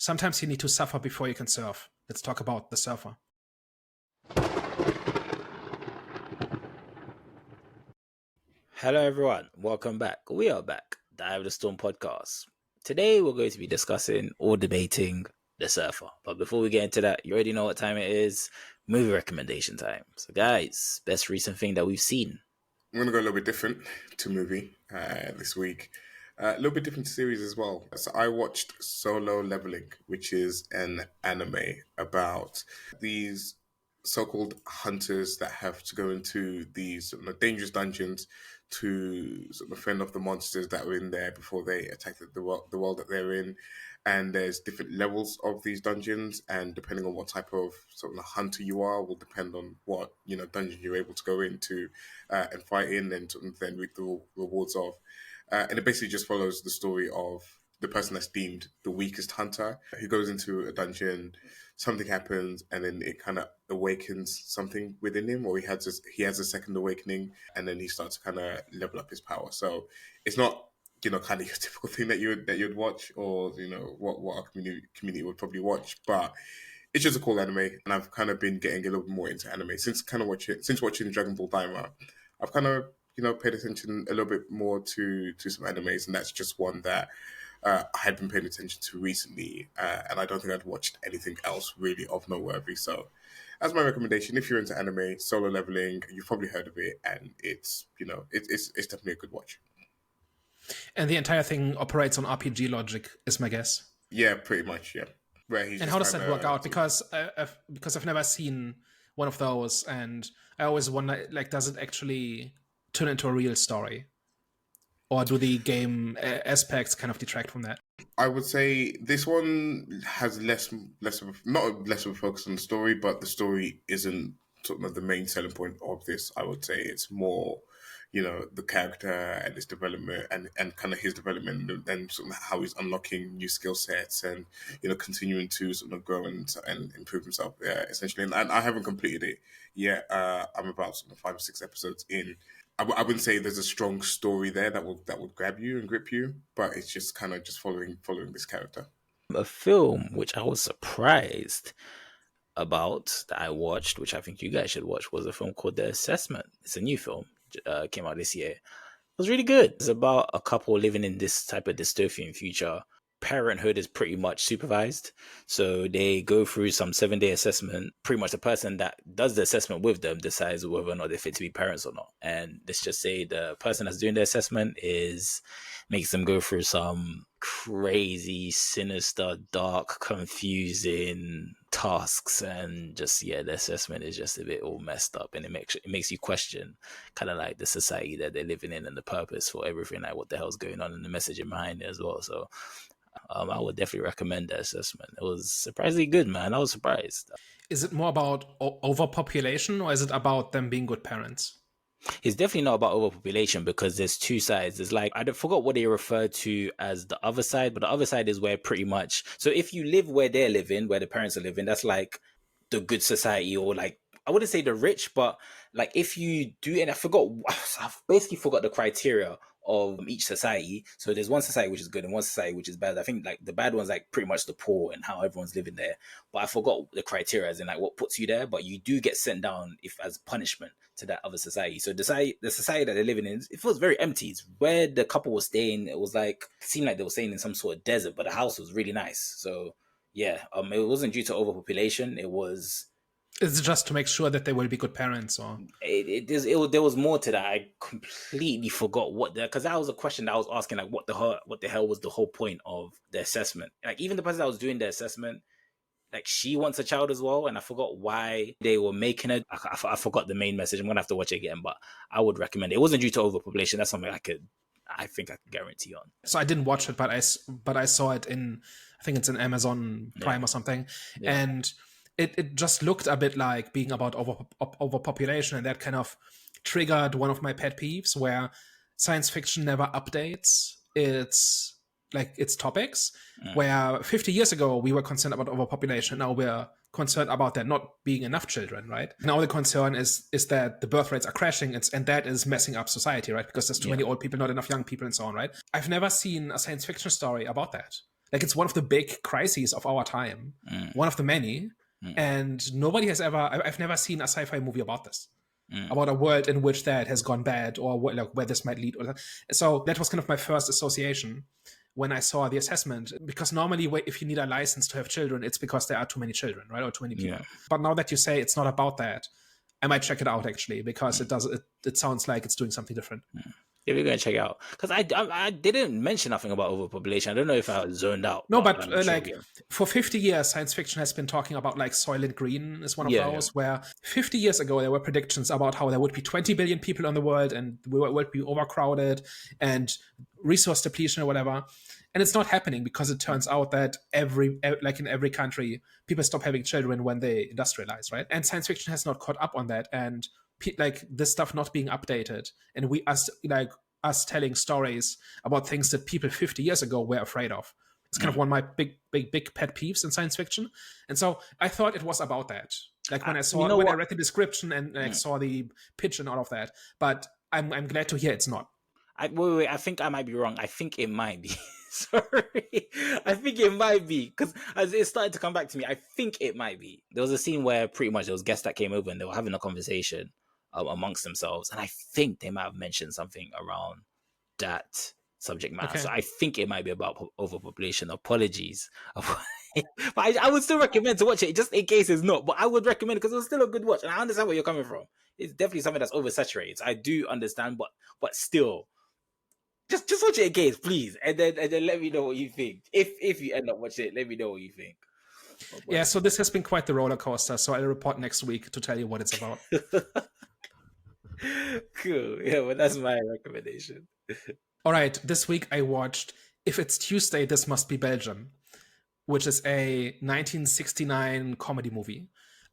Sometimes you need to suffer before you can surf. Let's talk about the surfer. Hello, everyone. Welcome back. We are back, the Eye of the Storm podcast. Today, we're going to be discussing or debating The Surfer. But before we get into that, you already know what time it is. Movie recommendation time. So, guys, best recent thing that we've seen. I'm going to go a little bit different to movie this week. A little bit different series as well. So I watched Solo Leveling, which is an anime about these so-called hunters that have to go into these dangerous dungeons to sort of fend off the monsters that were in there before they attack the world that they're in. And there's different levels of these dungeons, and depending on what type of sort of hunter you are, will depend on what dungeon you're able to go into and fight in, and sort of then reap the rewards of. And it basically just follows the story of the person that's deemed the weakest hunter who goes into a dungeon. Something happens, and then it kind of awakens something within him, or he has a second awakening, and then he starts to kind of level up his power. So it's not kind of your typical thing that you'd watch, or what our community would probably watch, but it's just a cool anime, and I've kind of been getting a little bit more into anime since watching Dragon Ball Daima. I've kind of paid attention a little bit more to some animes, and that's just one that I had been paying attention to recently, and I don't think I'd watched anything else really of noteworthy. So that's my recommendation. If you're into anime, Solo Leveling, you've probably heard of it, and it's it's definitely a good watch. And the entire thing operates on RPG logic, is my guess. Yeah, pretty much, yeah. Where he's and how does that work out? Because I've never seen one of those, and I always wonder, does it actually turn into a real story? Or do the game aspects kind of detract from that? I would say this one has less of a focus on the story, but the story isn't sort of the main selling point of this. I would say it's more the character and his development and kind of his development and sort of how he's unlocking new skill sets and, continuing to sort of grow and improve himself, essentially. And I haven't completed it yet. I'm about sort of 5 or 6 episodes in. I wouldn't say there's a strong story there that would grab you and grip you, but it's just kind of just following this character. A film which I was surprised about that I watched, which I think you guys should watch, was a film called The Assessment. It's a new film. Came out this year. It was really good. It's about a couple living in this type of dystopian future. Parenthood is pretty much supervised. So they go through some 7-day assessment. Pretty much the person that does the assessment with them decides whether or not they're fit to be parents or not. And let's just say the person that's doing the assessment makes them go through some crazy, sinister, dark, confusing tasks, and just the assessment is just a bit all messed up, and it makes you question kind of like the society that they're living in and the purpose for everything, like what the hell's going on and the messaging behind it as well. So I would definitely recommend that assessment. It was surprisingly good, man. I was surprised. Is it more about overpopulation, or is it about them being good parents? It's definitely not about overpopulation, because there's two sides. There's I forgot what they refer to as the other side, but the other side is where pretty much, so if you live where they're living, where the parents are living, that's like the good society, or I wouldn't say the rich, but if you do, and I've basically forgot the criteria of each society. So there's one society which is good and one society which is bad. I think the bad one's pretty much the poor and how everyone's living there. But I forgot the criteria as in what puts you there. But you do get sent down if as punishment to that other society. So the society that they're living in, it feels very empty. It's where the couple was staying. It was it seemed like they were staying in some sort of desert, but the house was really nice. So yeah, it wasn't due to overpopulation. It's just to make sure that they will be good parents, or there was more to that. I completely forgot because that was a question that I was asking, what the hell was the whole point of the assessment? Even the person that was doing the assessment, she wants a child as well, and I forgot why they were making it. I forgot the main message. I'm gonna have to watch it again, but I would recommend it. It wasn't due to overpopulation. That's something I think I can guarantee on. So I didn't watch it, but I saw it in, I think it's in Amazon Prime or something, and it just looked a bit like being about overpopulation, and that kind of triggered one of my pet peeves, where science fiction never updates its topics. Where 50 years ago we were concerned about overpopulation, now we're concerned about there not being enough children, right? Now the concern is that the birth rates are crashing, and that is messing up society, right? Because there's too many old people, not enough young people, and so on, right? I've never seen a science fiction story about that. Like, it's one of the big crises of our time, one of the many. And nobody has ever, I've never seen a sci-fi movie about this, about a world in which that has gone bad, or where this might lead. So that was kind of my first association when I saw the assessment, because normally if you need a license to have children, it's because there are too many children, right? Or too many people. But now that you say it's not about that, I might check it out, actually, because it sounds like it's doing something different. Yeah, we're going to check it out. Because I didn't mention nothing about overpopulation. I don't know if I zoned out. No, but for 50 years, science fiction has been talking about, like, Soylent Green is one of those, where 50 years ago, there were predictions about how there would be 20 billion people in the world, and the world would be overcrowded and resource depletion or whatever. And it's not happening, because it turns out that in every country, people stop having children when they industrialize, right? And science fiction has not caught up on that. And like this stuff not being updated, and us telling stories about things that people 50 years ago were afraid of. It's kind of one of my big pet peeves in science fiction. And so I thought it was about that. Like when I read the description and I saw the pitch and all of that. But I'm glad to hear it's not. Wait, I think I might be wrong. I think it might be. Sorry. I think it might be. Because as it started to come back to me, I think it might be. There was a scene where pretty much there was guests that came over and they were having a conversation amongst themselves. And I think they might have mentioned something around that subject matter. Okay. So I think it might be about overpopulation. Apologies. But I would still recommend to watch it, just in case it's not. But I would recommend it because it's still a good watch. And I understand where you're coming from. It's definitely something that's oversaturated. I do understand, but still. Just watch it again, please, and then let me know what you think. If you end up watching it, let me know what you think. Yeah, so this has been quite the roller coaster. So I'll report next week to tell you what it's about. Cool. Yeah, well, that's my recommendation. All right, this week I watched If It's Tuesday, This Must Be Belgium, which is a 1969 comedy movie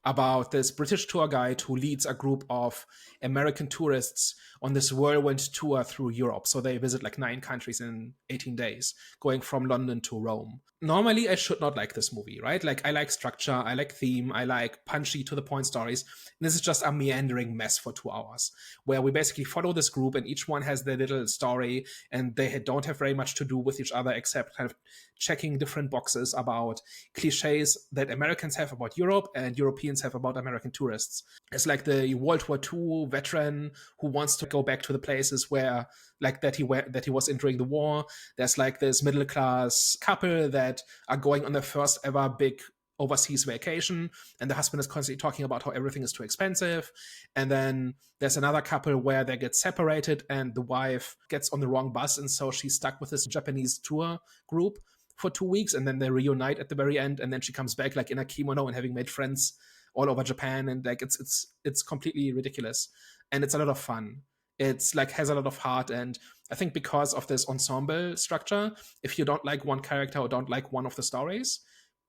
about this British tour guide who leads a group of American tourists on this whirlwind tour through Europe. So they visit like 9 countries in 18 days, going from London to Rome. Normally, I should not like this movie, right? Like, I like structure, I like theme, I like punchy to-the-point stories. And this is just a meandering mess for 2 hours, where we basically follow this group and each one has their little story, and they don't have very much to do with each other except kind of checking different boxes about cliches that Americans have about Europe and Europeans have about American tourists. It's like the World War II veteran who wants to go back to the places where, like, that he was in during the war. There's like this middle class couple that are going on their first ever big overseas vacation, and the husband is constantly talking about how everything is too expensive. And then there's another couple where they get separated and the wife gets on the wrong bus, and so she's stuck with this Japanese tour group for 2 weeks, and then they reunite at the very end, and then she comes back like in a kimono and having made friends all over Japan, and like it's completely ridiculous, and it's a lot of fun. It's like has a lot of heart, and I think because of this ensemble structure, if you don't like one character or don't like one of the stories,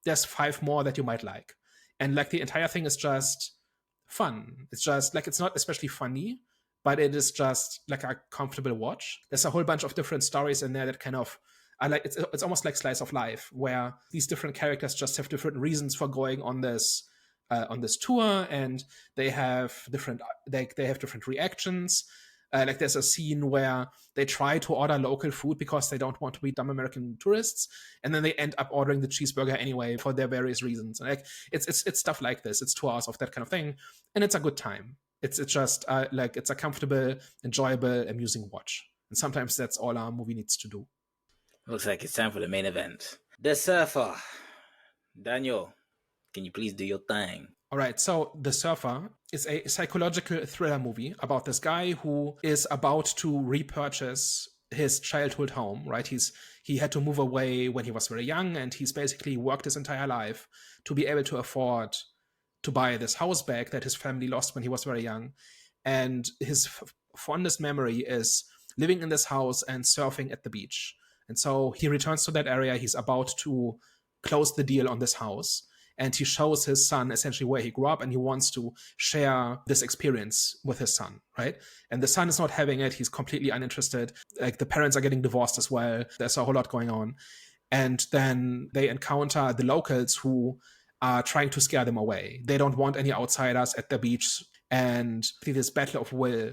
there's 5 more that you might like. And like the entire thing is just fun. It's just like, it's not especially funny, but it is just like a comfortable watch. There's a whole bunch of different stories in there that kind of, it's almost like slice of life, where these different characters just have different reasons for going on this tour, and they have different reactions. Like there's a scene where they try to order local food because they don't want to be dumb American tourists, and then they end up ordering the cheeseburger anyway for their various reasons. And like it's stuff like this. It's 2 hours of that kind of thing, and it's a good time. It's just like it's a comfortable, enjoyable, amusing watch. And sometimes that's all our movie needs to do. Looks like it's time for the main event. The Surfer. Daniel, can you please do your thing? All right, so The Surfer is a psychological thriller movie about this guy who is about to repurchase his childhood home, right? He had to move away when he was very young, and he's basically worked his entire life to be able to afford to buy this house back that his family lost when he was very young. And his fondest memory is living in this house and surfing at the beach. And so he returns to that area. He's about to close the deal on this house. And he shows his son essentially where he grew up, and he wants to share this experience with his son, right? And the son is not having it. He's completely uninterested. Like the parents are getting divorced as well. There's a whole lot going on. And then they encounter the locals who are trying to scare them away. They don't want any outsiders at the beach. And this battle of will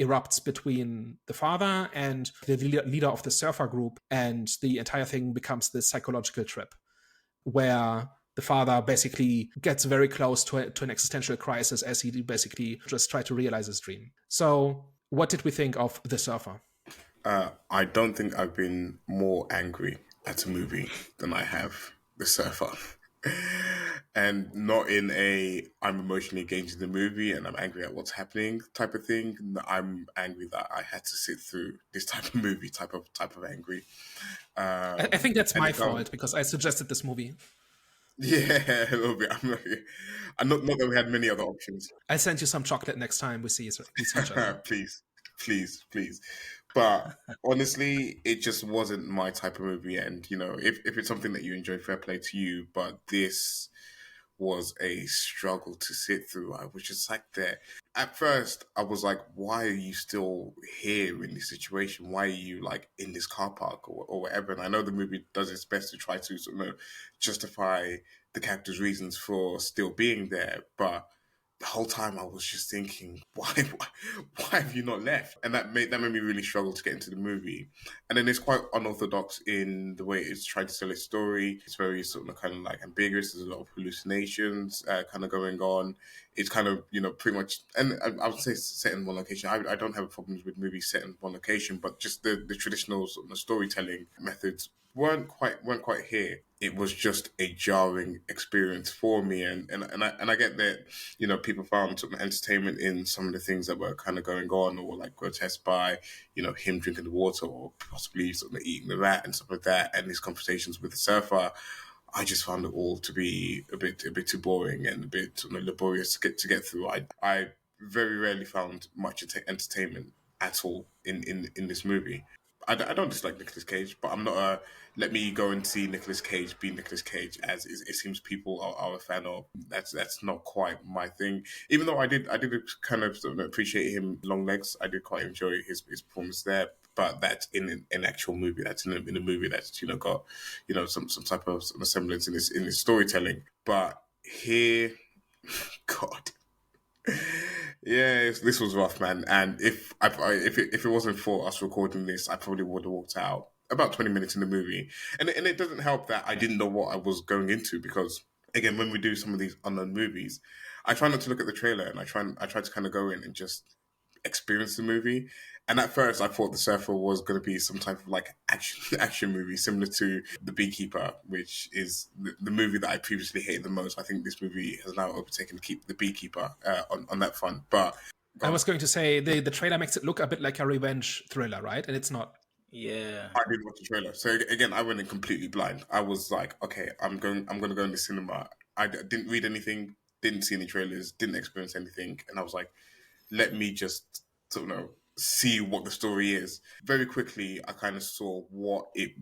erupts between the father and the leader of the surfer group, and the entire thing becomes this psychological trip where the father basically gets very close to an existential crisis as he basically just tried to realize his dream. So what did we think of The Surfer? I don't think I've been more angry at a movie than I have The Surfer. And not in a I'm emotionally engaged in the movie and I'm angry at what's happening type of thing. I'm angry that I had to sit through this type of movie, type of angry. I think that's my fault because I suggested this movie. Yeah, a little bit. I'm not that we had many other options. I'll send you some chocolate next time we see each other. Please. But honestly, it just wasn't my type of movie. And, you know, if it's something that you enjoy, fair play to you. But this was a struggle to sit through. I was just like there. At first, I was like, why are you still here in this situation? Why are you like in this car park or whatever? And I know the movie does its best to try to sort of justify the character's reasons for still being there. But the whole time I was just thinking, why have you not left? And that made me really struggle to get into the movie. And then it's quite unorthodox in the way it's trying to tell its story. It's very sort of kind of like ambiguous. There's a lot of hallucinations kind of going on. It's kind of, you know, pretty much, and I would say set in one location. I don't have problems with movies set in one location, but just the traditional sort of storytelling methods weren't quite here. It was just a jarring experience for me, and I get that, you know, people found sort of entertainment in some of the things that were kind of going on, or like grotesque by, you know, him drinking the water or possibly sort of eating the rat and stuff like that, and his conversations with the surfer. I just found it all to be a bit too boring and a bit sort of laborious to get through. I very rarely found much entertainment at all in this movie. I don't dislike Nicolas Cage, but I'm not a let me go and see Nicolas Cage be Nicolas Cage, as it seems people are a fan of. That's not quite my thing. Even though I did kind of sort of appreciate him long legs. I did quite enjoy his performance there. But that's in an actual movie. That's in a movie that's, you know, got, you know, some type of semblance in his storytelling. But here, God. Yeah, this was rough, man. And if it wasn't for us recording this, I probably would have walked out about 20 minutes in the movie. And it doesn't help that I didn't know what I was going into, because again, when we do some of these unknown movies, I try not to look at the trailer, and I try to kind of go in and just experience the movie. And at first, I thought The Surfer was going to be some type of like action movie similar to The Beekeeper, which is the movie that I previously hated the most. I think this movie has now overtaken The Beekeeper on that front. But I was going to say the trailer makes it look a bit like a revenge thriller, right? And it's not. Yeah, I did watch the trailer. So again, I went in completely blind. I was like, okay, I'm going to go in the cinema. I didn't read anything, didn't see any trailers, didn't experience anything, and I was like, let me just sort of see what the story is. Very quickly, I kind of saw what it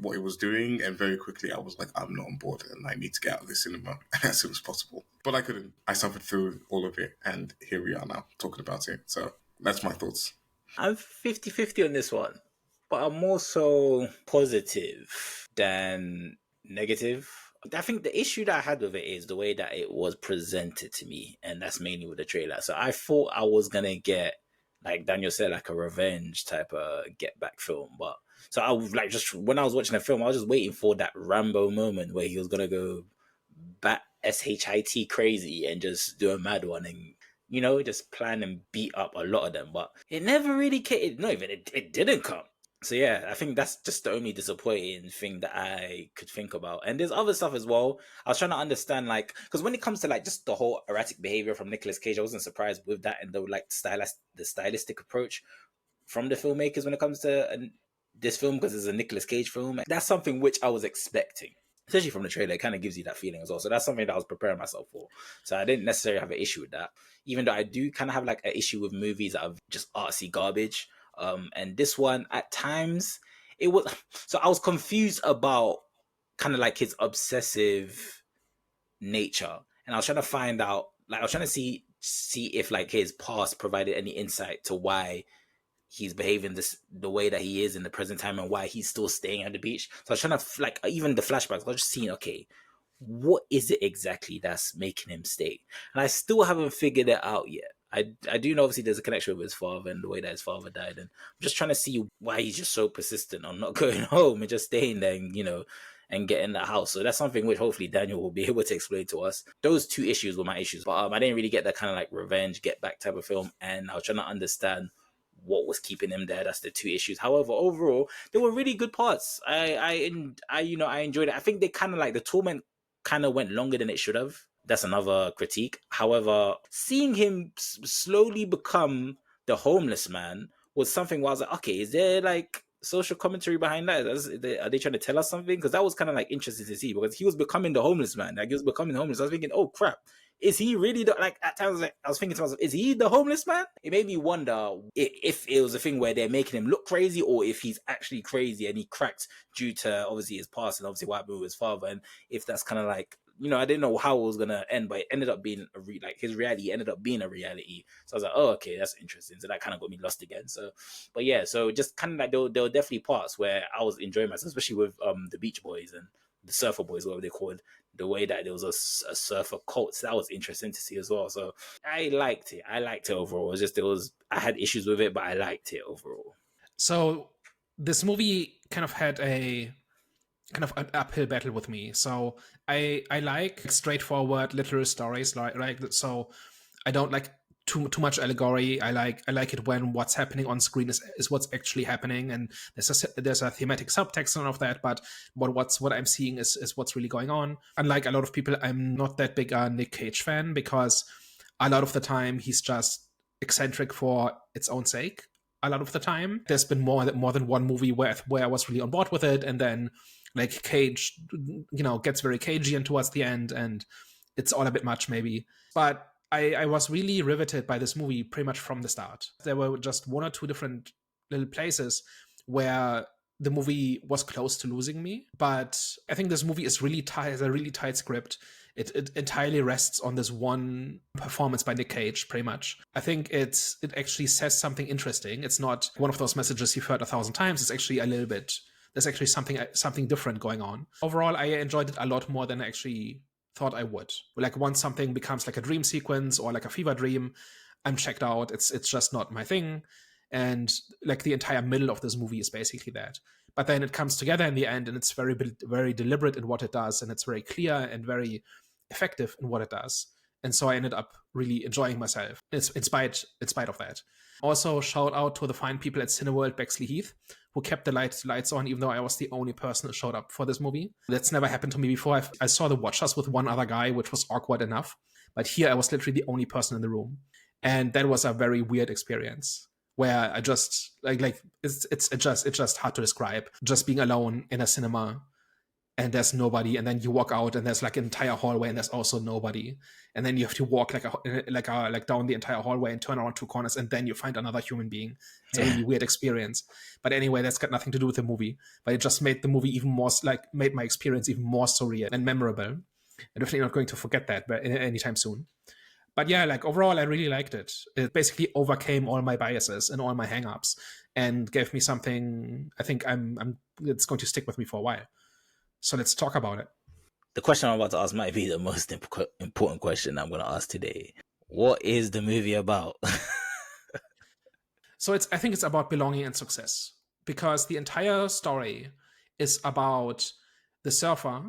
was doing, and very quickly I was like, I'm not on board, and I need to get out of the cinema as soon as possible. But I couldn't. I suffered through all of it, and here we are now talking about it. So that's my thoughts. I'm 50-50 on this one, but I'm more so positive than negative. I think the issue that I had with it is the way that it was presented to me, and that's mainly with the trailer. So I thought I was gonna get, like Daniel said, like a revenge type of get back film. But so I was like, just when I was watching the film, I was just waiting for that Rambo moment where he was gonna go bat shit crazy and just do a mad one and, you know, just plan and beat up a lot of them. But it never really came. Not even it didn't come. So yeah, I think that's just the only disappointing thing that I could think about. And there's other stuff as well. I was trying to understand, like, because when it comes to like just the whole erratic behavior from Nicolas Cage, I wasn't surprised with that, and the like the stylistic approach from the filmmakers when it comes to this film, because it's a Nicolas Cage film. That's something which I was expecting, especially from the trailer. It kind of gives you that feeling as well. So that's something that I was preparing myself for. So I didn't necessarily have an issue with that, even though I do kind of have like an issue with movies that are just artsy garbage. And this one, at times, it was... So I was confused about kind of like his obsessive nature. And I was trying to find out, like, I was trying to see if like his past provided any insight to why he's behaving the way that he is in the present time, and why he's still staying at the beach. So I was trying to, like, even the flashbacks, I was just seeing, okay, what is it exactly that's making him stay? And I still haven't figured it out yet. I do know obviously there's a connection with his father and the way that his father died, and I'm just trying to see why he's just so persistent on not going home and just staying there, and, and getting that house. So that's something which hopefully Daniel will be able to explain to us. Those two issues were my issues, but I didn't really get that kind of like revenge, get back type of film, and I was trying to understand what was keeping him there. That's the two issues. However, overall, there were really good parts. I enjoyed it. I think they kind of like the torment kind of went longer than it should have. That's another critique. However, seeing him slowly become the homeless man was something where I was like, okay, is there like social commentary behind that? Are they trying to tell us something? Because that was kind of like interesting to see, because he was becoming the homeless man. Like, he was becoming homeless. I was thinking, oh crap, is he really at times I was thinking to myself, is he the homeless man? It made me wonder if it was a thing where they're making him look crazy, or if he's actually crazy and he cracked due to obviously his past and obviously what happened with his father, and if that's kind of like, I didn't know how it was gonna end, but it ended up being his reality ended up being a reality. So I was like, oh, okay, that's interesting. So that kind of got me lost again. So, but yeah, so just kind of like there were definitely parts where I was enjoying myself, especially with the Beach Boys and the Surfer Boys, whatever they're called. The way that there was a surfer cult, so that was interesting to see as well. So I liked it. Overall. It was just I had issues with it, but I liked it overall. So this movie kind of had a kind of an uphill battle with me. So I like straightforward literary stories, like so I don't like too much allegory. I like it when what's happening on screen is what's actually happening, and there's a thematic subtext and all of that, but what I'm seeing is what's really going on. Unlike a lot of people, I'm not that big a Nick Cage fan, because a lot of the time he's just eccentric for its own sake. A lot of the time there's been more than one movie where I was really on board with it, and then like Cage, gets very cagey and towards the end, and it's all a bit much maybe. But I was really riveted by this movie pretty much from the start. There were just one or two different little places where the movie was close to losing me. But I think this movie is has a really tight script. It entirely rests on this one performance by Nick Cage, pretty much. I think it actually says something interesting. It's not one of those messages you've heard 1,000 times. It's actually a little bit, there's actually something different going on. Overall, I enjoyed it a lot more than I actually thought I would. Like, once something becomes like a dream sequence or like a fever dream, I'm checked out. It's just not my thing. And like the entire middle of this movie is basically that. But then it comes together in the end, and it's very, very deliberate in what it does, and it's very clear and very effective in what it does. And so I ended up really enjoying myself in spite of that. Also, shout out to the fine people at Cineworld Bexley Heath, who kept the lights on, even though I was the only person who showed up for this movie. That's never happened to me before. I saw the watchers with one other guy, which was awkward enough. But here I was literally the only person in the room. And that was a very weird experience, where I just it's just hard to describe. Just being alone in a cinema, and there's nobody, and then you walk out and there's like an entire hallway and there's also nobody, and then you have to walk like down the entire hallway and turn around two corners, and then you find another human being. It's a really weird experience. But anyway, that's got nothing to do with the movie, but it just made the movie even more, made my experience even more surreal and memorable. I'm definitely not going to forget that anytime soon. But yeah, like overall, I really liked it. It basically overcame all my biases and all my hangups, and gave me something I think it's going to stick with me for a while. So let's talk about it. The question I'm about to ask might be the most important question I'm going to ask today. What is the movie about? So I think it's about belonging and success, because the entire story is about the surfer,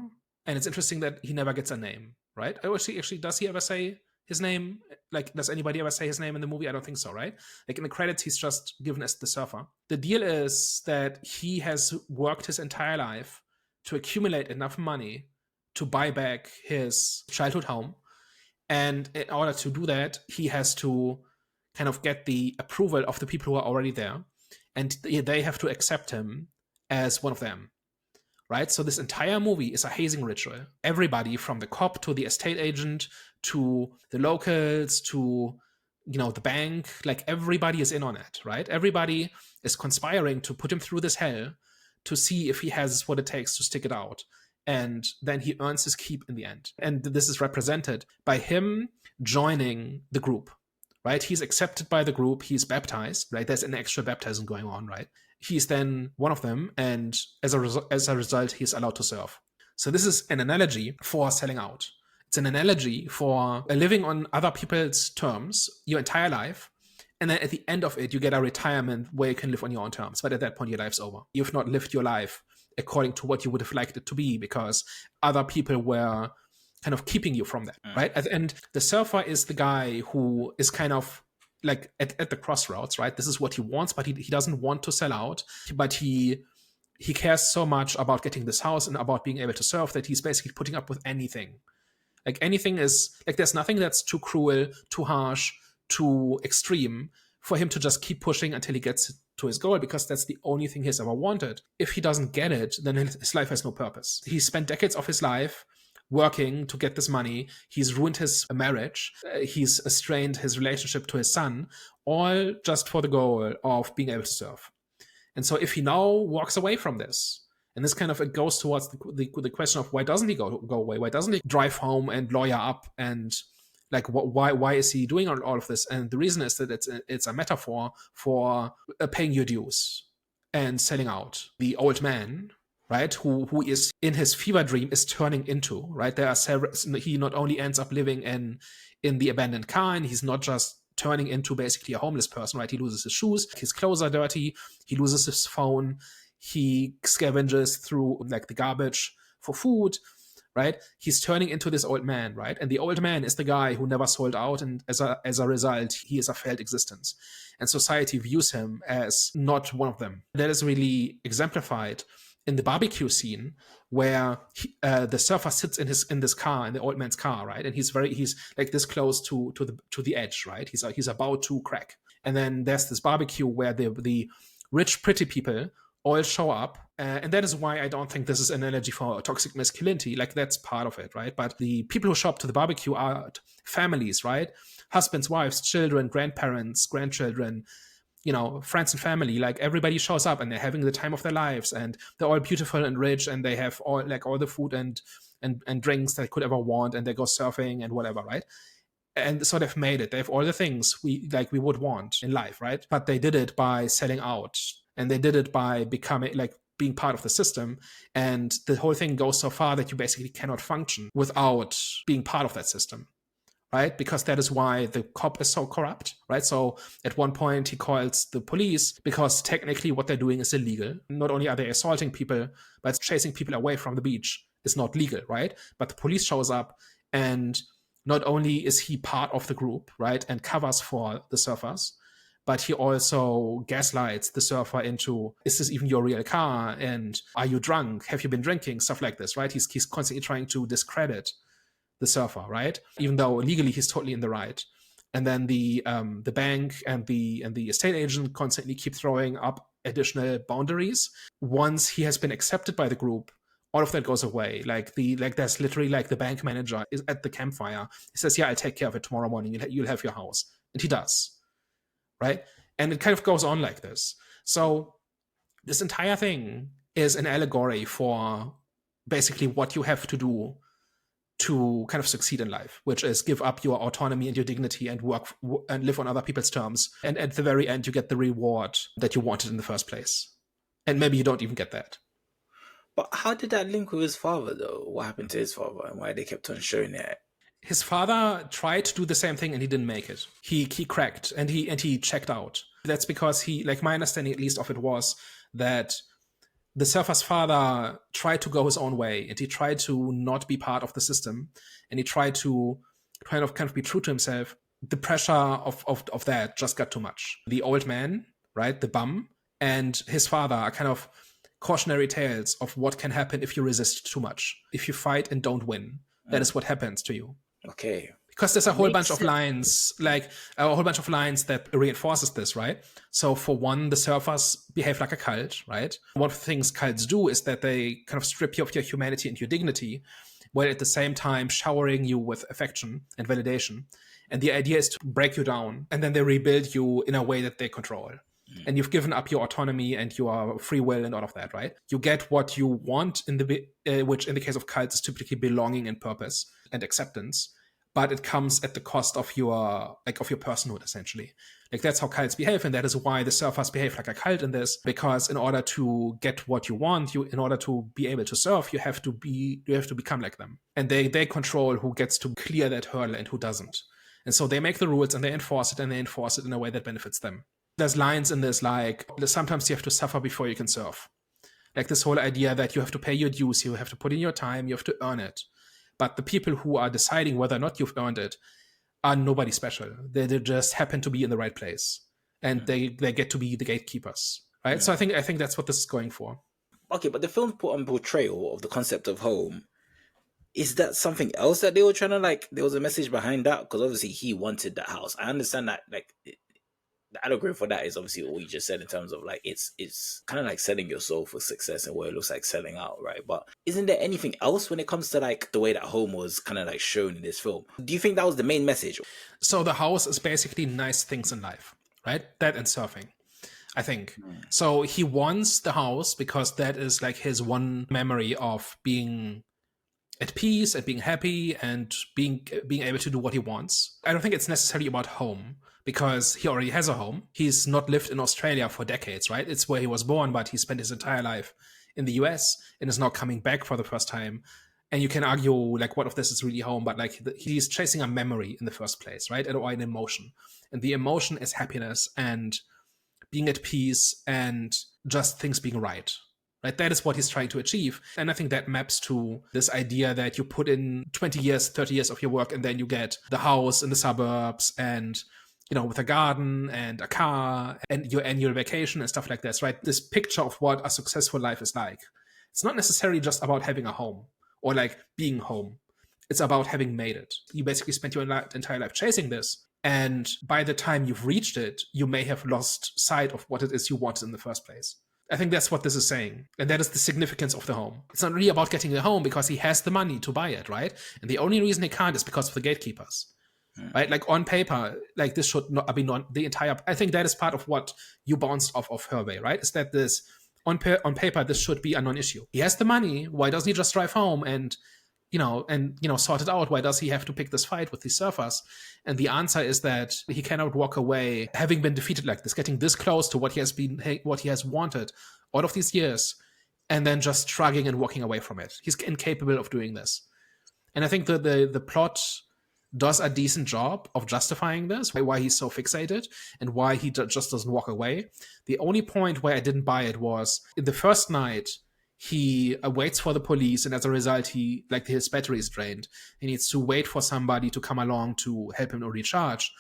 and it's interesting that he never gets a name, right? Actually, does he ever say his name? Like, does anybody ever say his name in the movie? I don't think so, right? Like, in the credits, he's just given as the surfer. The deal is that he has worked his entire life to accumulate enough money to buy back his childhood home. And in order to do that, he has to kind of get the approval of the people who are already there. And they have to accept him as one of them, right? So this entire movie is a hazing ritual. Everybody, from the cop to the estate agent to the locals to, the bank, like everybody is in on it, right? Everybody is conspiring to put him through this hell to see if he has what it takes to stick it out. And then he earns his keep in the end. And this is represented by him joining the group, right? He's accepted by the group. He's baptized, right? There's an extra baptism going on, right? He's then one of them. And as a result, he's allowed to serve. So this is an analogy for selling out. It's an analogy for living on other people's terms your entire life. And then at the end of it, you get a retirement where you can live on your own terms. But at that point, your life's over. You've not lived your life according to what you would have liked it to be because other people were kind of keeping you from that, right? And the surfer is the guy who is kind of like at the crossroads, right? This is what he wants, but he doesn't want to sell out. But he cares so much about getting this house and about being able to surf that he's basically putting up with anything. Like anything is, like there's nothing that's too cruel, too harsh, too extreme for him to just keep pushing until he gets to his goal, because that's the only thing he's ever wanted. If he doesn't get it, then his life has no purpose. He spent decades of his life working to get this money. He's ruined his marriage. He's strained his relationship to his son, all just for the goal of being able to surf. And so if he now walks away from this, and this kind of it goes towards the question of why doesn't he go away? Why doesn't he drive home and lawyer up? And like, why is he doing all of this? And the reason is that it's a metaphor for paying your dues and selling out. The old man, right, who is in his fever dream is turning into, right? There are several. He not only ends up living in the abandoned car, and he's not just turning into basically a homeless person, right? He loses his shoes, his clothes are dirty, he loses his phone, he scavenges through like the garbage for food, right? He's turning into this old man, right? And the old man is the guy who never sold out, and as a result, he is a failed existence. And society views him as not one of them. That is really exemplified in the barbecue scene, where the surfer sits in this car, in the old man's car, right? And he's like this close to the edge, right? He's about to crack. And then there's this barbecue where the rich, pretty people all show up. And that is why I don't think this is an analogy for toxic masculinity. Like, that's part of it, right? But the people who show up to the barbecue are families, right? Husbands, wives, children, grandparents, grandchildren, friends and family. Like, everybody shows up and they're having the time of their lives, and they're all beautiful and rich, and they have all the food and drinks they could ever want, and they go surfing and whatever, right? And so they've made it. They have all the things we would want in life, right? But they did it by selling out, and they did it by being part of the system. And the whole thing goes so far that you basically cannot function without being part of that system, right? Because that is why the cop is so corrupt, right? So at one point he calls the police because technically what they're doing is illegal. Not only are they assaulting people, but chasing people away from the beach is not legal, right? But the police shows up, and not only is he part of the group, right, and covers for the surfers, but he also gaslights the surfer into, is this even your real car? And are you drunk? Have you been drinking? Stuff like this, right? He's constantly trying to discredit the surfer, right? Even though legally he's totally in the right. And then the bank and the estate agent constantly keep throwing up additional boundaries. Once he has been accepted by the group, all of that goes away. There's literally the bank manager is at the campfire. He says, "Yeah, I'll take care of it tomorrow morning. You'll have your house," and he does. Right? And it kind of goes on like this. So this entire thing is an allegory for basically what you have to do to kind of succeed in life, which is give up your autonomy and your dignity and work and live on other people's terms. And at the very end, you get the reward that you wanted in the first place. And maybe you don't even get that. But how did that link with his father, though? What happened to his father, and why they kept on showing it? His father tried to do the same thing and he didn't make it. He cracked and he checked out. That's because my understanding at least of it was that the surfer's father tried to go his own way, and he tried to not be part of the system, and he tried to kind of be true to himself. The pressure of that just got too much. The old man, right, the bum, and his father are kind of cautionary tales of what can happen if you resist too much. If you fight and don't win, that is what happens to you. Okay. Because there's a whole bunch of lines, that reinforces this, right? So for one, the surfers behave like a cult, right? One of the things cults do is that they kind of strip you of your humanity and your dignity, while at the same time showering you with affection and validation. And the idea is to break you down, and then they rebuild you in a way that they control. And you've given up your autonomy and your free will and all of that, right? You get what you want, which in the case of cults is typically belonging and purpose and acceptance. but it comes at the cost of your personhood, essentially. Like, that's how cults behave, and that is why the surfers behave like a cult in this, because in order to get what you want, in order to be able to surf, you have to become like them. And they control who gets to clear that hurdle and who doesn't. And so they make the rules and they enforce it, and they enforce it in a way that benefits them. There's lines in this like, sometimes you have to suffer before you can surf. Like this whole idea that you have to pay your dues, you have to put in your time, you have to earn it. But the people who are deciding whether or not you've earned it are nobody special. They just happen to be in the right place. And they get to be the gatekeepers, right? Yeah. So I think that's what this is going for. Okay, but the film's portrayal of the concept of home, is that something else that they were trying to, like, there was a message behind that? Because obviously he wanted that house. I understand that, like, the allegory for that is obviously what you just said in terms of, like, it's kind of like selling your soul for success and what it looks like selling out, right? But isn't there anything else when it comes to, like, the way that home was kind of, like, shown in this film? Do you think that was the main message? So the house is basically nice things in life, right? That and surfing, I think. So he wants the house because that is, like, his one memory of being at peace and being happy and being able to do what he wants. I don't think it's necessarily about home, because he already has a home. He's not lived in Australia for decades, right? It's where he was born, but he spent his entire life in the US and is now coming back for the first time. And you can argue, like, what of this is really home? But, like, he's chasing a memory in the first place, right? Or an emotion. And the emotion is happiness and being at peace and just things being right. Right? That is what he's trying to achieve. And I think that maps to this idea that you put in 20 years, 30 years of your work, and then you get the house in the suburbs and, you know, with a garden and a car and your annual vacation and stuff like this, right? This picture of what a successful life is like. It's not necessarily just about having a home or, like, being home. It's about having made it. You basically spent your entire life chasing this. And by the time you've reached it, you may have lost sight of what it is you wanted in the first place. I think that's what this is saying. And that is the significance of the home. It's not really about getting the home because he has the money to buy it, right? And the only reason he can't is because of the gatekeepers. Right? Like, on paper, like, this should not be the entire. I think that is part of what you bounced off of Hervey, right? Is that this on paper this should be a non-issue. He has the money. Why doesn't he just drive home and sort it out? Why does he have to pick this fight with these surfers? And the answer is that he cannot walk away having been defeated like this, getting this close to what he has wanted all of these years, and then just shrugging and walking away from it. He's incapable of doing this. And I think that the plot does a decent job of justifying this, why he's so fixated and why he just doesn't walk away. The only point where I didn't buy it was in the first night, he waits for the police, and as a result, his battery is drained. He needs to wait for somebody to come along to help him to recharge.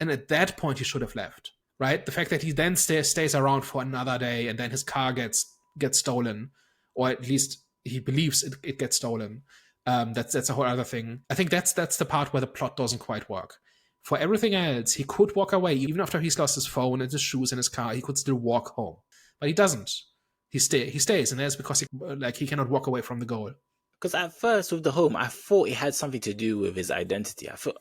And at that point, he should have left, right? The fact that he then stays around for another day, and then his car gets stolen, or at least he believes it gets stolen. That's a whole other thing. I think that's the part where the plot doesn't quite work. For everything else, he could walk away. Even after he's lost his phone and his shoes and his car, he could still walk home. But he doesn't. He stays, and that's because he cannot walk away from the goal. Because at first with the home, I thought it had something to do with his identity. I thought,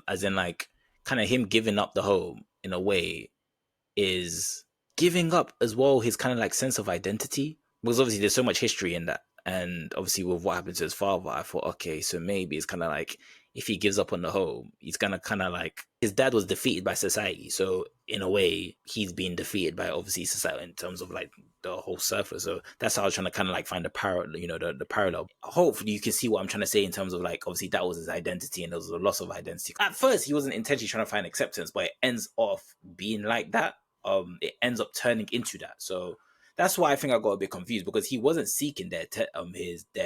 as in, like, kind of him giving up the home in a way is giving up as well his kind of, like, sense of identity. Because obviously there's so much history in that. And obviously with what happened to his father, I thought, okay, so maybe it's kind of like if he gives up on the home, he's going to kind of like, his dad was defeated by society. So in a way, he's being defeated by obviously society in terms of, like, the whole surfer. So that's how I was trying to kind of, like, find the parallel, the parallel. Hopefully you can see what I'm trying to say in terms of, like, obviously that was his identity and there was a loss of identity. At first, he wasn't intentionally trying to find acceptance, but it ends off being like that. It ends up turning into that. So that's why I think I got a bit confused, because he wasn't seeking their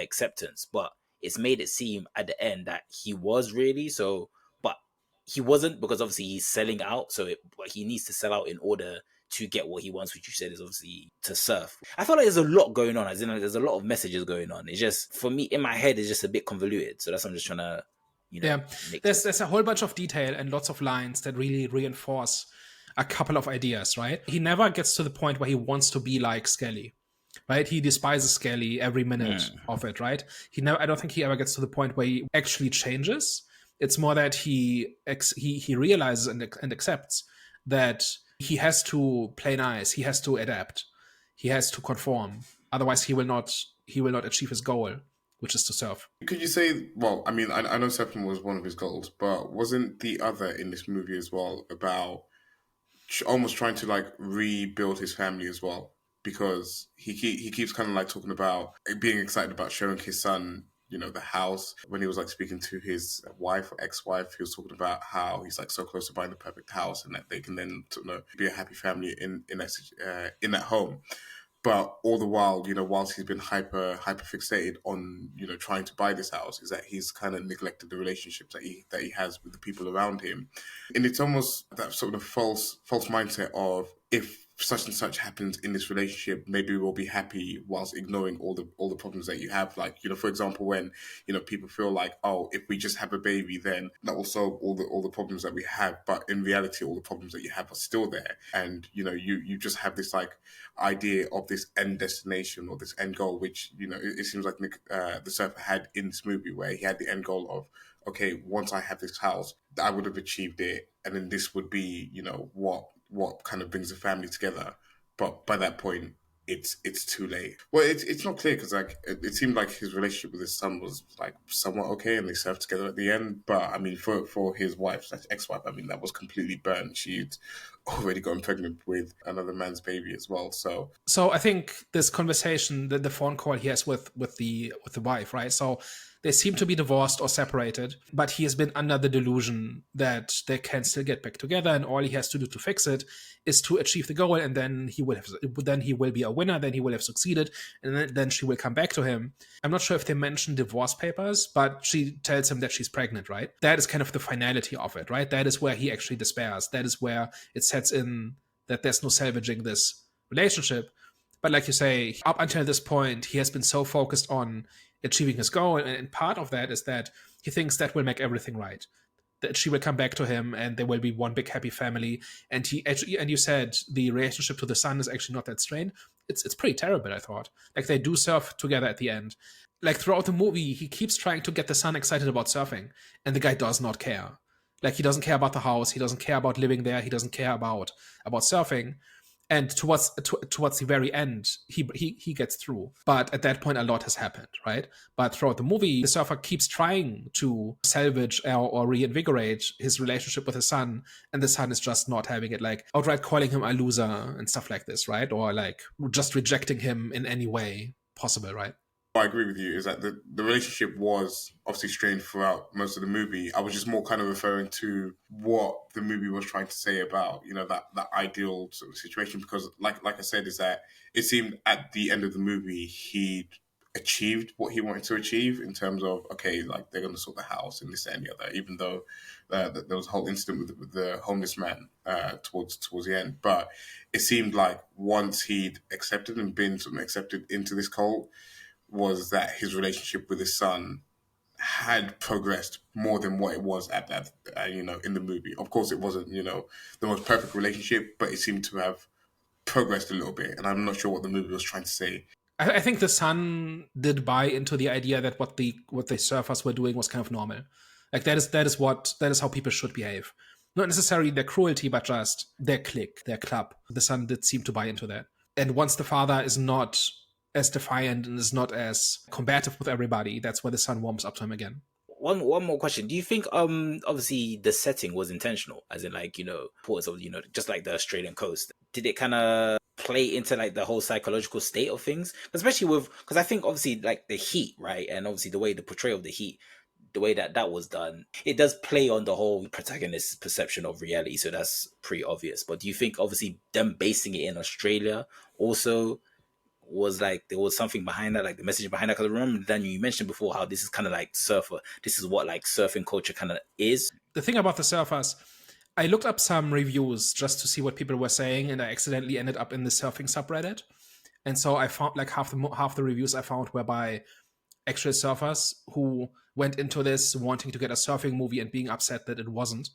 acceptance, but it's made it seem at the end that he was really. So, but he wasn't, because obviously he's selling out. So but he needs to sell out in order to get what he wants, which you said is obviously to surf. I feel like there's a lot going on, as in, like, there's a lot of messages going on. It's just, for me, in my head, it's just a bit convoluted. So that's what I'm just trying to, there's a whole bunch of detail and lots of lines that really reinforce a couple of ideas, right? He never gets to the point where he wants to be like Skelly, right? He despises Skelly every minute of it, right? I don't think he ever gets to the point where he actually changes. It's more that he realizes and accepts that he has to play nice, he has to adapt, he has to conform. Otherwise, he will not achieve his goal, which is to surf. Could you say, well, I mean, I know surfing was one of his goals, but wasn't the other in this movie as well about almost trying to like rebuild his family as well? Because he keeps kind of like talking about being excited about showing his son, you know, the house. When he was like speaking to his wife or ex-wife, he was talking about how he's like so close to buying the perfect house and that they can then, you know, be a happy family in that home. But all the while, you know, whilst he's been hyper fixated on, you know, trying to buy this house, is that he's kind of neglected the relationships that he has with the people around him. And it's almost that sort of false mindset of, if such and such happens in this relationship, maybe we'll be happy whilst ignoring all the problems that you have. Like, you know, for example, when, you know, people feel like, oh, if we just have a baby, then that will solve all the problems that we have. But in reality, all the problems that you have are still there. And, you know, you just have this like idea of this end destination or this end goal, which, you know, it seems like the surfer had in this movie, where he had the end goal of, okay, once I have this house, I would have achieved it, and then this would be, you know, what kind of brings the family together. But by that point, it's too late. Well, it's not clear, because like it seemed like his relationship with his son was like somewhat okay, and they served together at the end. But I mean, for his wife / ex-wife, I mean, that was completely burnt. She'd already gotten pregnant with another man's baby as well. So I think this conversation, the phone call he has with the wife, right? So they seem to be divorced or separated, but he has been under the delusion that they can still get back together, and all he has to do to fix it is to achieve the goal, and then he will be a winner, then he will have succeeded, and then she will come back to him. I'm not sure if they mention divorce papers, but she tells him that she's pregnant, right? That is kind of the finality of it, right? That is where he actually despairs. That is where it sets in that there's no salvaging this relationship. But like you say, up until this point, he has been so focused on achieving his goal, and part of that is that he thinks that will make everything right, that she will come back to him and there will be one big happy family. And you said the relationship to the son is actually not that strained. It's pretty terrible, I thought. Like, they do surf together at the end. Like, throughout the movie, he keeps trying to get the son excited about surfing, and the guy does not care. Like, he doesn't care about the house, he doesn't care about living there, he doesn't care about surfing. And towards the very end, he gets through. But at that point, a lot has happened, right? But throughout the movie, the surfer keeps trying to salvage or reinvigorate his relationship with his son, and the son is just not having it, like outright calling him a loser and stuff like this, right? Or like just rejecting him in any way possible, right? I agree with you, is that the relationship was obviously strained throughout most of the movie. I was just more kind of referring to what the movie was trying to say about, you know, that ideal sort of situation, because like I said, is that it seemed at the end of the movie he'd achieved what he wanted to achieve in terms of, okay, like they're going to sort the house and this and the other, even though there was a whole incident with the homeless man towards the end. But it seemed like once he'd accepted and been sort of accepted into this cult, was that his relationship with his son had progressed more than what it was at that, you know, in the movie. Of course, it wasn't, you know, the most perfect relationship, but it seemed to have progressed a little bit. And I'm not sure what the movie was trying to say. I think the son did buy into the idea that what the surfers were doing was kind of normal. Like, that is how people should behave. Not necessarily their cruelty, but just their clique, their club. The son did seem to buy into that. And once the father is not as defiant and is not as combative with everybody, that's where the son warms up to him again. One more question. Do you think obviously the setting was intentional, as in, like, you know, ports of, you know, just like the Australian coast? Did it kind of play into like the whole psychological state of things? Especially because I think obviously like the heat, right? And obviously the way the portrayal of the heat, the way that was done, it does play on the whole protagonist's perception of reality. So that's pretty obvious. But do you think obviously them basing it in Australia also was like there was something behind that, like the message behind that? Because I remember, Daniel, you mentioned before how this is kind of like surfer. This is what like surfing culture kind of is. The thing about the surfers, I looked up some reviews just to see what people were saying, and I accidentally ended up in the surfing subreddit. And so I found like half the reviews I found were by actual surfers who went into this wanting to get a surfing movie and being upset that it wasn't.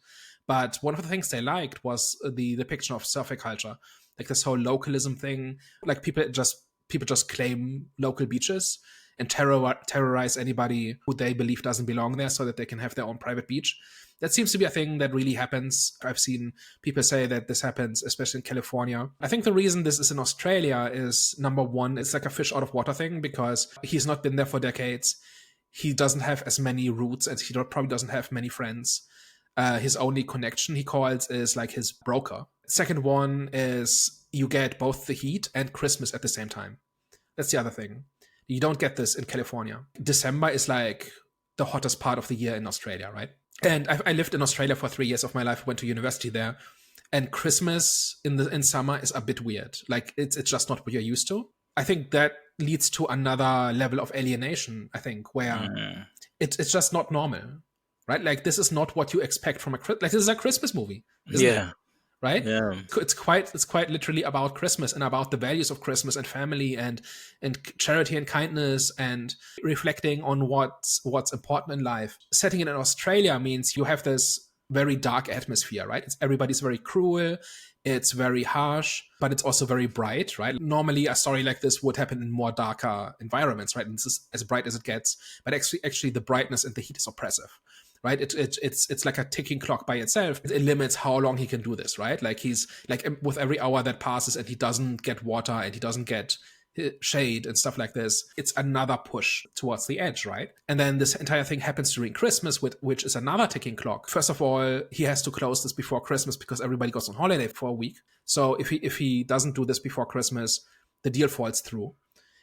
But one of the things they liked was the depiction of surfing culture, like this whole localism thing. Like people just claim local beaches and terrorize anybody who they believe doesn't belong there so that they can have their own private beach. That seems to be a thing that really happens. I've seen people say that this happens, especially in California. I think the reason this is in Australia is, number one, it's like a fish out of water thing, because he's not been there for decades. He doesn't have as many roots, and he probably doesn't have many friends. His only connection, he calls, is like his broker. Second one is you get both the heat and Christmas at the same time. That's the other thing. You don't get this in California. December is like the hottest part of the year in Australia, right? And I lived in Australia for 3 years of my life. I went to university there. And Christmas in summer is a bit weird. Like, it's just not what you're used to. I think that leads to another level of alienation, I think, where it's just not normal, right? Like, this is not what you expect from this is a Christmas movie, isn't it? Right? Yeah. It's quite literally about Christmas and about the values of Christmas and family and charity and kindness and reflecting on what's important in life. Setting it in Australia means you have this very dark atmosphere, right? Everybody's very cruel, it's very harsh, but it's also very bright, right? Normally a story like this would happen in more darker environments, right? And this is as bright as it gets, but actually the brightness and the heat is oppressive. Right, it's like a ticking clock by itself. It limits how long he can do this, right? Like, he's like, with every hour that passes and he doesn't get water and he doesn't get shade and stuff like this, it's another push towards the edge, right? And then this entire thing happens during Christmas, which is another ticking clock. First of all, he has to close this before Christmas because everybody goes on holiday for a week. So if he doesn't do this before Christmas, the deal falls through.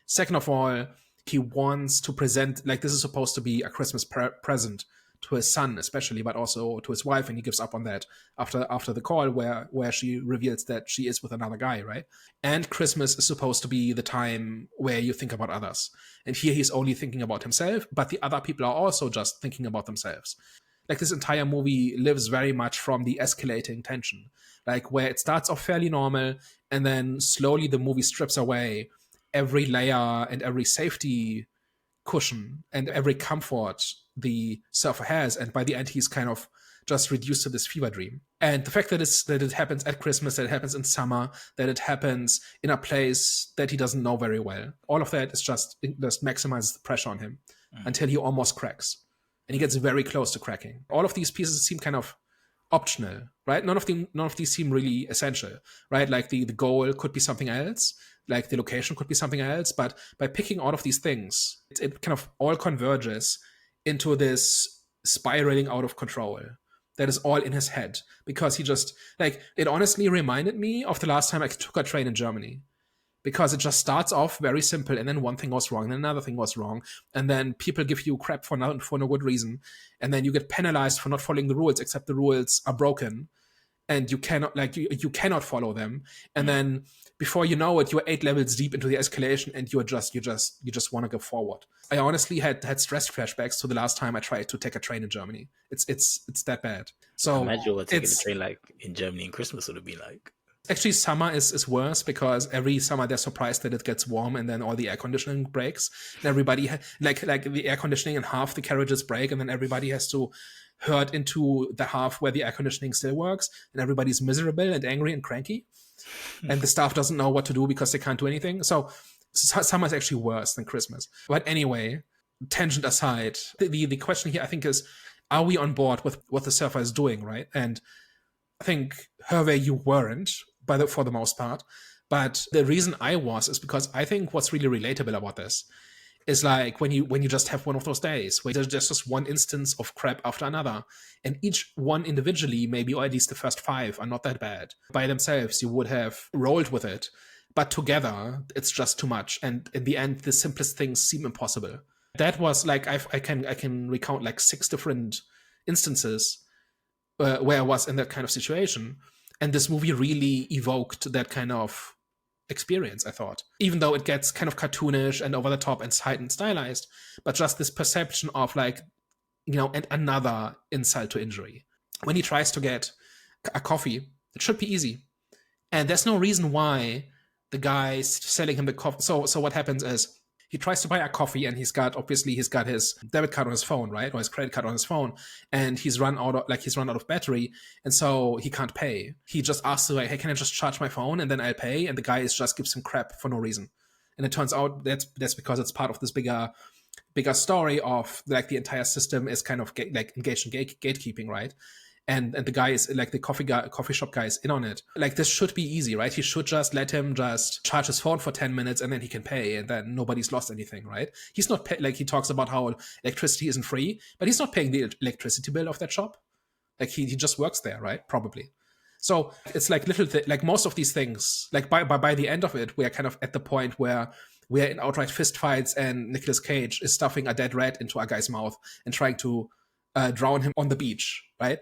Second of all, he wants to present, like, this is supposed to be a Christmas present to his son especially, but also to his wife, and he gives up on that after the call where she reveals that she is with another guy, right? And Christmas is supposed to be the time where you think about others, and here he's only thinking about himself, but the other people are also just thinking about themselves. Like, this entire movie lives very much from the escalating tension, like, where it starts off fairly normal and then slowly the movie strips away every layer and every safety cushion and every comfort the surfer has, and by the end he's kind of just reduced to this fever dream. And the fact that it happens at Christmas, that it happens in summer, that it happens in a place that he doesn't know very well, all of that is just maximizes the pressure on him until he almost cracks, and he gets very close to cracking. All of these pieces seem kind of optional, right? None of these seem really essential, right? Like, the goal could be something else, like the location could be something else, but by picking all of these things, it kind of all converges into this spiraling out of control that is all in his head, because he just, like, it honestly reminded me of the last time I took a train in Germany, because it just starts off very simple, and then one thing goes wrong, and another thing goes wrong, and then people give you crap for no good reason, and then you get penalized for not following the rules, except the rules are broken, and you cannot, like, you cannot follow them, and then before you know it, you're 8 levels deep into the escalation, and you just want to go forward. I honestly had stress flashbacks to the last time I tried to take a train in Germany. It's that bad. So imagine what taking a train like in Germany in Christmas would have been like. Actually, summer is worse, because every summer they're surprised that it gets warm, and then all the air conditioning breaks, and everybody like the air conditioning and half the carriages break, and then everybody has to herd into the half where the air conditioning still works, and everybody's miserable and angry and cranky, and the staff doesn't know what to do because they can't do anything. So summer is actually worse than Christmas. But anyway, tangent aside, the question here, I think, is, are we on board with what the surfer is doing, right? And I think, Hervé, you weren't, for the most part. But the reason I was is because I think what's really relatable about this is, like, when you just have one of those days where there's just one instance of crap after another, and each one individually, maybe, or at least the first 5, are not that bad. By themselves, you would have rolled with it, but together, it's just too much. And in the end, the simplest things seem impossible. That was like, I can recount like 6 different instances where I was in that kind of situation, and this movie really evoked that kind of experience, I thought. Even though it gets kind of cartoonish and over the top and stylized, but just this perception of, like, and another insult to injury. When he tries to get a coffee, it should be easy. And there's no reason why the guy's selling him the coffee. So what happens is, he tries to buy a coffee, and he's got his debit card on his phone, right? Or his credit card on his phone. And he's run out of battery. And so he can't pay. He just asks, like, hey, can I just charge my phone and then I'll pay? And the guy just gives him crap for no reason. And it turns out that's because it's part of this bigger story of, like, the entire system is kind of engaged in gatekeeping, right? and the guy is like the coffee shop guy is in on it. Like, this should be easy, right? He should just let him just charge his phone for 10 minutes and then he can pay, and then nobody's lost anything, right? He's not like, he talks about how electricity isn't free, but he's not paying the electricity bill of that shop. Like, he just works there, right? Probably. So it's like like most of these things, like by the end of it, we are kind of at the point where we are in outright fist fights, and Nicolas Cage is stuffing a dead rat into a guy's mouth and trying to drown him on the beach, right?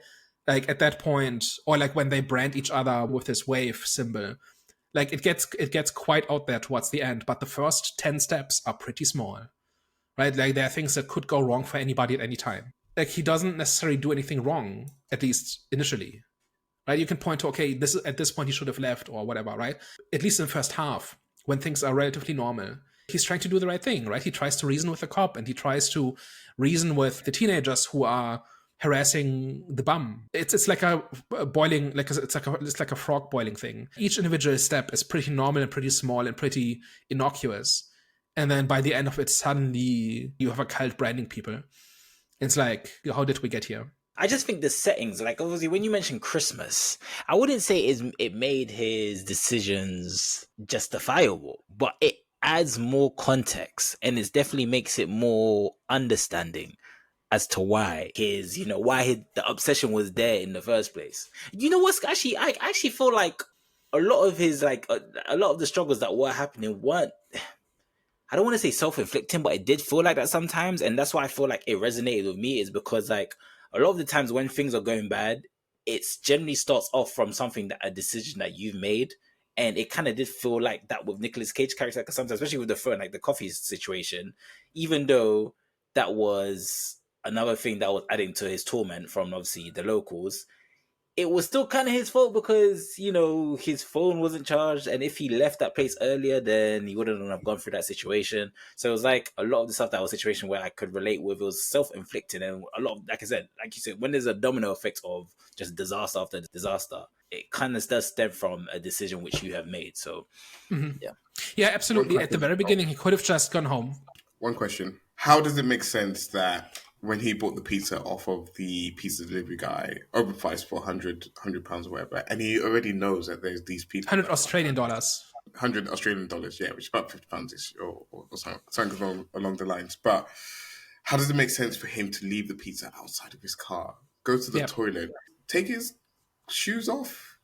Like, at that point, or like when they brand each other with this wave symbol, like it gets quite out there towards the end. But the first 10 steps are pretty small, right? Like, there are things that could go wrong for anybody at any time. Like, he doesn't necessarily do anything wrong, at least initially, right? You can point to, okay, at this point he should have left or whatever, right? At least in the first half, when things are relatively normal, he's trying to do the right thing, right? He tries to reason with the cop, and he tries to reason with the teenagers who are harassing the bum. It's like a boiling, it's like a frog boiling thing. Each individual step is pretty normal and pretty small and pretty innocuous, and then by the end of it, suddenly you have a cult branding people. It's like, how did we get here? I just think the settings, like, obviously when you mention Christmas, I wouldn't say it made his decisions justifiable, but it adds more context, and it definitely makes it more understanding as to why the obsession was there in the first place. You know what's actually, I actually feel like a lot of his, like, a lot of the struggles that were happening weren't, I don't want to say self-inflicting, but it did feel like that sometimes. And that's why I feel like it resonated with me, is because, like, a lot of the times when things are going bad, it generally starts off from a decision that you've made. And it kind of did feel like that with Nicolas Cage character, because sometimes, especially with the phone, like the coffee situation, even though that was another thing that was adding to his torment from obviously the locals, it was still kind of his fault because, you know, his phone wasn't charged. And if he left that place earlier, then he wouldn't have gone through that situation. So it was like a lot of the stuff that was a situation where I could relate with. It was self-inflicted. And a lot of, like you said, when there's a domino effect of just disaster after disaster, it kind of does stem from a decision which you have made. So, yeah. Yeah, absolutely. At the very beginning, he could have just gone home. One question. How does it make sense that when he bought the pizza off of the pizza delivery guy, overpriced for £100 or whatever, and he already knows that there's these people... $100 Australian dollars. $100 Australian dollars, yeah, which is about £50 or something along the lines. But how does it make sense for him to leave the pizza outside of his car, go to the toilet, take his shoes off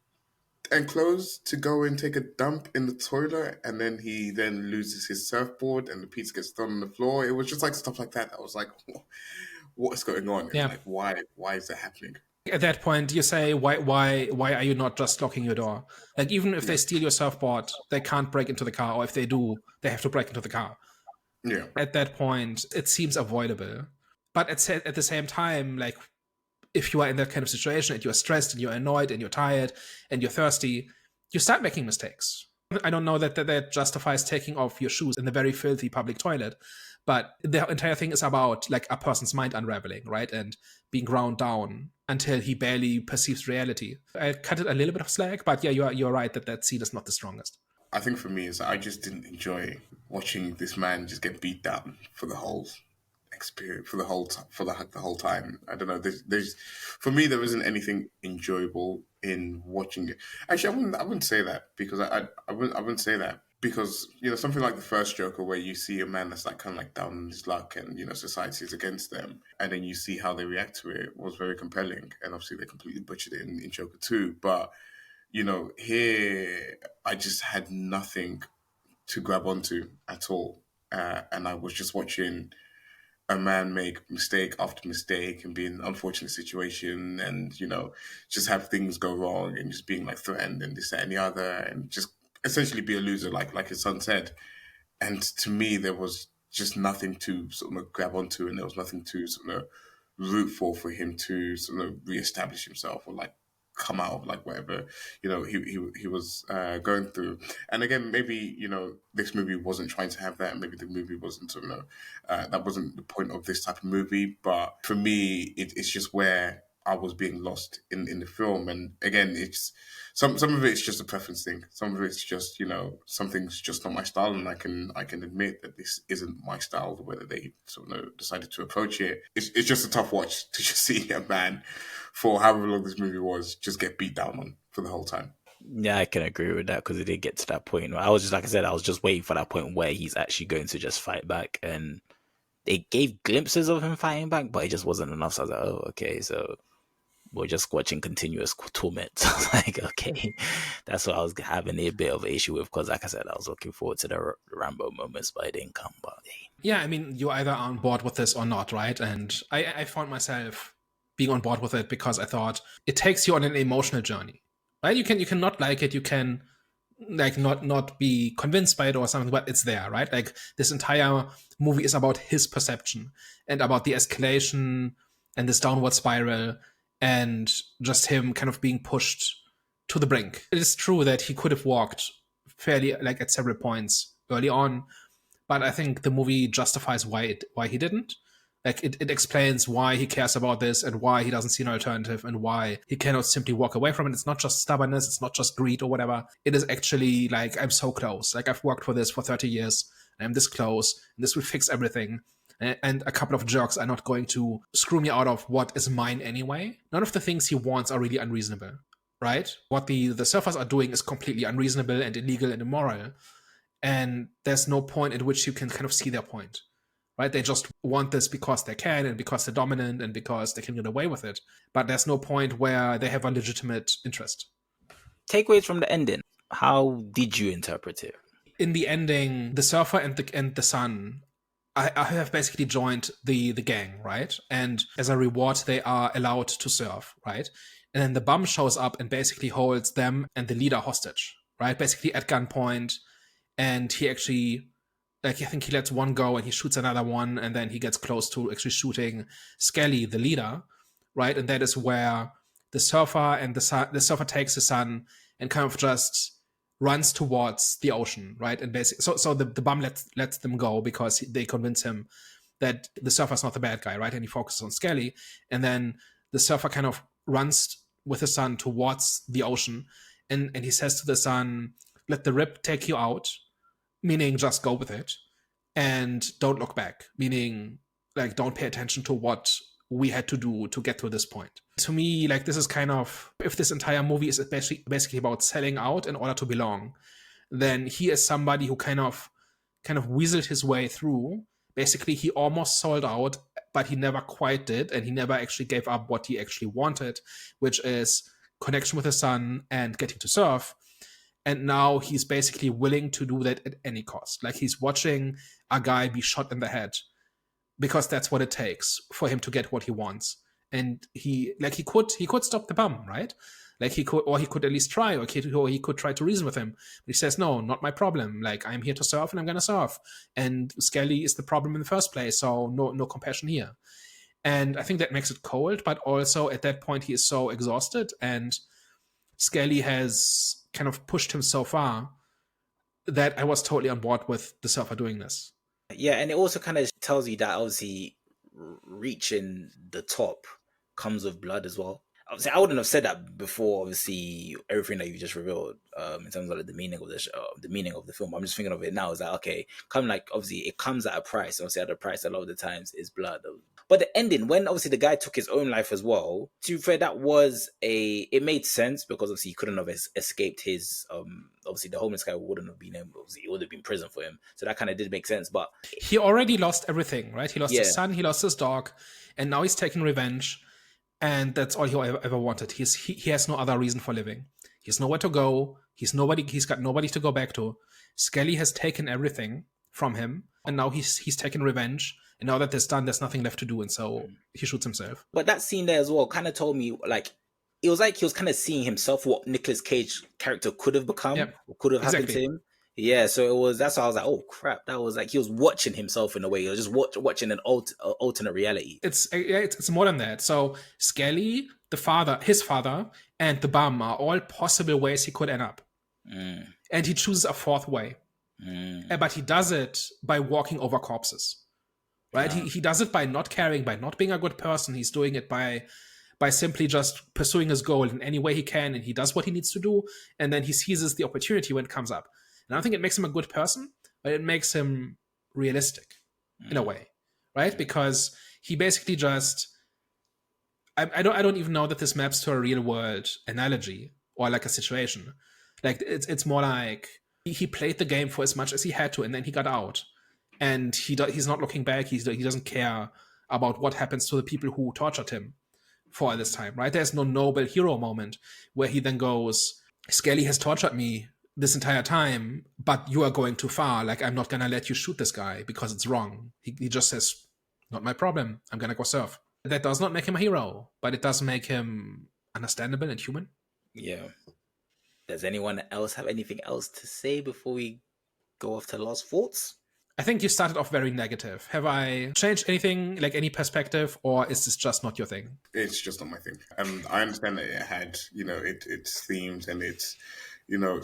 and clothes to go and take a dump in the toilet, and then he loses his surfboard and the pizza gets thrown on the floor? It was just like stuff like that. I was like, what is going on? Yeah. Like, why is that happening? At that point, you say, why are you not just locking your door? Like, even if they steal your surfboard, they can't break into the car, or if they do, they have to break into the car. Yeah. At that point, it seems avoidable. But at the same time, like, if you are in that kind of situation and you're stressed and you're annoyed and you're tired and you're thirsty, you start making mistakes. I don't know that justifies taking off your shoes in the very filthy public toilet, but the entire thing is about, like, a person's mind unraveling, right? And being ground down until he barely perceives reality. I cut it a little bit of slack, but yeah, you're right that scene is not the strongest. I think for me, is that I just didn't enjoy watching this man just get beat down for the whole experience, for the whole time. I don't know. There's for me, there isn't anything enjoyable in watching it. Actually, I wouldn't say that, because I wouldn't say that, because, you know, something like the first Joker, where you see a man that's like kind of like down on his luck, and, you know, society is against them, and then you see how they react to it, was very compelling. And obviously they completely butchered it in Joker 2. But, you know, here I just had nothing to grab onto at all, and I was just watching a man make mistake after mistake and be in an unfortunate situation, and, you know, just have things go wrong, and just being like threatened and this, that, and the other, and just essentially be a loser, like his son said. And to me, there was just nothing to sort of grab onto, and there was nothing to sort of root for him to sort of reestablish himself, or like come out of, like, whatever, you know, he was going through. And again, maybe, you know, this movie wasn't trying to have that. Maybe the movie wasn't, you know, that wasn't the point of this type of movie. But for me, it's just where I was being lost in the film. And again, it's some of it's just a preference thing. Some of it's just, you know, something's just not my style, and I can admit that this isn't my style. Whether they sort of decided to approach it, it's just a tough watch to just see a man for however long this movie was, just get beat down on for the whole time. Yeah, I can agree with that because it did get to that point. I was just, like I said, I was just waiting for that point where he's actually going to just fight back, and they gave glimpses of him fighting back, but it just wasn't enough. So I was like, oh, okay, so we're just watching continuous torment. So I was like, okay, that's what I was having a bit of an issue with because, like I said, I was looking forward to the Rambo moments, but it didn't come. But hey. Yeah, I mean, you either are on board with this or not, right? And I found myself being on board with it because I thought it takes you on an emotional journey, right? You can not like it, you can like not be convinced by it or something, but it's there, right? Like this entire movie is about his perception and about the escalation and this downward spiral and just him kind of being pushed to the brink. It is true that he could have walked fairly like at several points early on, but I think the movie justifies why he didn't. Like it explains why he cares about this and why he doesn't see an alternative and why he cannot simply walk away from it. It's not just stubbornness, it's not just greed or whatever. It is actually like, I'm so close. Like I've worked for this for 30 years. I'm this close and this will fix everything. And a couple of jerks are not going to screw me out of what is mine anyway. None of the things he wants are really unreasonable, right? What the surfers are doing is completely unreasonable and illegal and immoral. And there's no point at which you can kind of see their point. Right? They just want this because they can and because they're dominant and because they can get away with it. But there's no point where they have a legitimate interest. Takeaways from the ending. How did you interpret it? In the ending, the surfer and the son I have basically joined the gang, right? And as a reward, they are allowed to surf, right? And then the bum shows up and basically holds them and the leader hostage, right? Basically at gunpoint. And he actually... like, I think he lets one go and he shoots another one, and then he gets close to actually shooting Skelly, the leader, right? And that is where the surfer and the surfer takes his son and kind of just runs towards the ocean, right? And basically, so the bum lets them go because they convince him that the surfer's not the bad guy, right? And he focuses on Skelly, and then the surfer kind of runs with his son towards the ocean, and he says to the son, "Let the rip take you out." Meaning just go with it and don't look back, meaning like don't pay attention to what we had to do to get to this point. To me, like this is kind of, if this entire movie is basically about selling out in order to belong, then he is somebody who kind of weaseled his way through. Basically, he almost sold out, but he never quite did, and he never actually gave up what he actually wanted, which is connection with his son and getting to surf. And now he's basically willing to do that at any cost. Like he's watching a guy be shot in the head because that's what it takes for him to get what he wants. And he could stop the bum, right? Like he could at least try, or he could try to reason with him. But he says, no, not my problem. Like I'm here to surf and I'm going to surf. And Skelly is the problem in the first place. So no compassion here. And I think that makes it cold, but also at that point he is so exhausted, and Skelly has kind of pushed him so far that I was totally on board with the surfer doing this. Yeah, and it also kind of tells you that obviously reaching the top comes with blood as well. Obviously, I wouldn't have said that before, obviously, everything that you just revealed in terms of like, the meaning of the meaning of the film. I'm just thinking of it now. Is that, okay, obviously, it comes at a price. Obviously, at a price a lot of the times is blood. But the ending, when obviously the guy took his own life as well, to be fair, it made sense because obviously he couldn't have escaped his, obviously the homeless guy wouldn't have been able, obviously it would have been prison for him. So that kind of did make sense. But he already lost everything, right? He lost his son, he lost his dog, and now he's taking revenge. And that's all he ever wanted. He has no other reason for living. He has nowhere to go. He's got nobody to go back to. Skelly has taken everything from him, and now he's taken revenge. And now that that's done, there's nothing left to do, and so he shoots himself. But that scene there as well kind of told me, like he was kind of seeing himself, what Nicolas Cage character could have become, or could have happened to him. Yeah, so that's why I was like, oh crap, that was like he was watching himself in a way. He was just watching an alternate reality. It's more than that. So Skelly, his father, and the bum are all possible ways he could end up, and he chooses a fourth way. But he does it by walking over corpses, right? Yeah. He does it by not caring, by not being a good person. He's doing it by simply just pursuing his goal in any way he can, and he does what he needs to do, and then he seizes the opportunity when it comes up. And I don't think it makes him a good person, but it makes him realistic in a way, right? Because he basically just, I don't even know that this maps to a real world analogy or like a situation. Like it's more like he played the game for as much as he had to, and then he got out, and he's not looking back. He doesn't care about what happens to the people who tortured him for all this time, right? There's no noble hero moment where he then goes, Skelly has tortured me this entire time, but you are going too far. Like, I'm not gonna let you shoot this guy because it's wrong. He just says, not my problem. I'm gonna go surf. That does not make him a hero, but it does make him understandable and human. Yeah. Does anyone else have anything else to say before we go off to last thoughts? I think you started off very negative. Have I changed anything, like any perspective, or is this just not your thing? It's just not my thing. I understand that it had, its themes and its,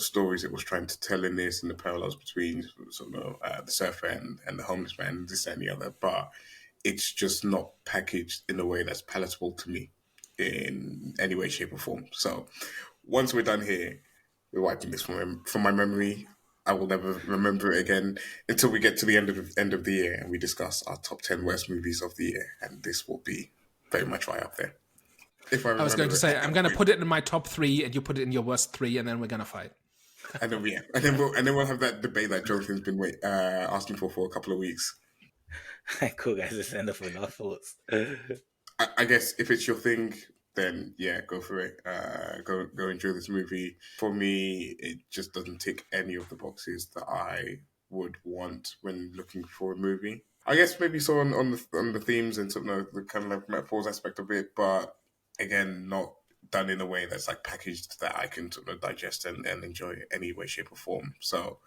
stories it was trying to tell in this, and the parallels between the surfer and the homeless man, this and the other. But it's just not packaged in a way that's palatable to me in any way, shape, or form. So once we're done here, we're wiping this from my memory. I will never remember it again until we get to the end of the year and we discuss our top 10 worst movies of the year, and this will be very much right up there. I was going to say, I'm going to put it in my top 3, and you put it in your worst 3, and then we're going to fight. And then we'll have that debate that Jonathan's been asking for a couple of weeks. Cool, guys. Let's end up with our thoughts. I guess if it's your thing, then yeah, go for it. Go enjoy this movie. For me, it just doesn't tick any of the boxes that I would want when looking for a movie. I guess maybe so on the themes and the kind of like metaphors aspect of it, but again, not done in a way that's like packaged that I can digest and enjoy any way, shape, or form. So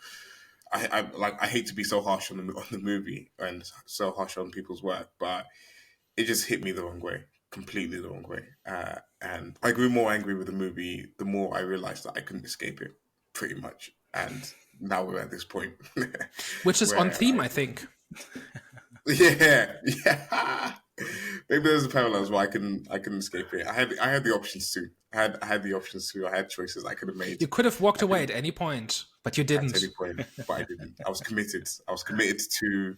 I hate to be so harsh on the movie and so harsh on people's work, but it just hit me the wrong way. Completely the wrong way. And I grew more angry with the movie the more I realized that I couldn't escape it, pretty much. And now we're at this point. Which is on theme, I think. Yeah. Maybe there's a parallels where I couldn't escape it. I had the options to. I had the options to. I had choices I could have made. You could have walked away at any point, but you didn't. At any point, but I didn't. I was committed. To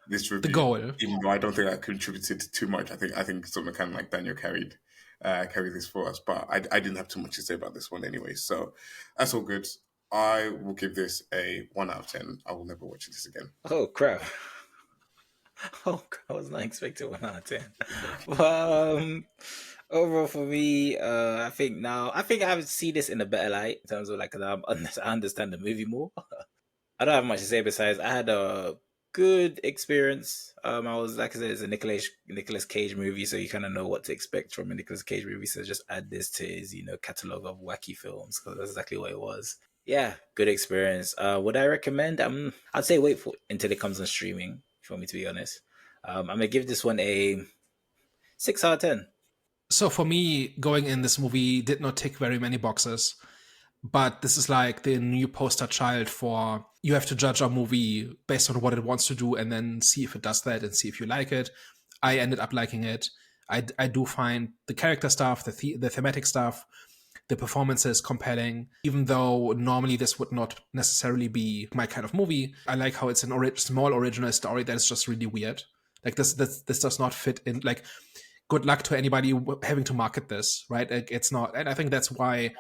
this review, the goal. Even though I don't think I contributed too much, I think something kind of like Daniel carried this for us. But I didn't have too much to say about this one anyway, so that's all good. I will give this a 1 out of 10. I will never watch this again. Oh crap! Oh, I was not expecting 1 out of 10. But overall for me, I think I would see this in a better light in terms of like I understand the movie more. I don't have much to say besides I had a good experience. I was, like I said, it's a Nicolas Cage movie, so you kind of know what to expect from a Nicolas Cage movie. So just add this to his, catalog of wacky films, because that's exactly what it was. Yeah, good experience. Would I recommend? I'd say wait until it comes on streaming. If you want me to be honest, I'm gonna give this one a 6 out of 10. So for me, going in, this movie did not tick very many boxes. But this is like the new poster child for you have to judge a movie based on what it wants to do and then see if it does that and see if you like it. I ended up liking it. I do find the character stuff, the thematic stuff, the performances compelling, even though normally this would not necessarily be my kind of movie. I like how it's an small original story that is just really weird. Like this does not fit in. Like, good luck to anybody having to market this, right? Like, it's not, and I think that's why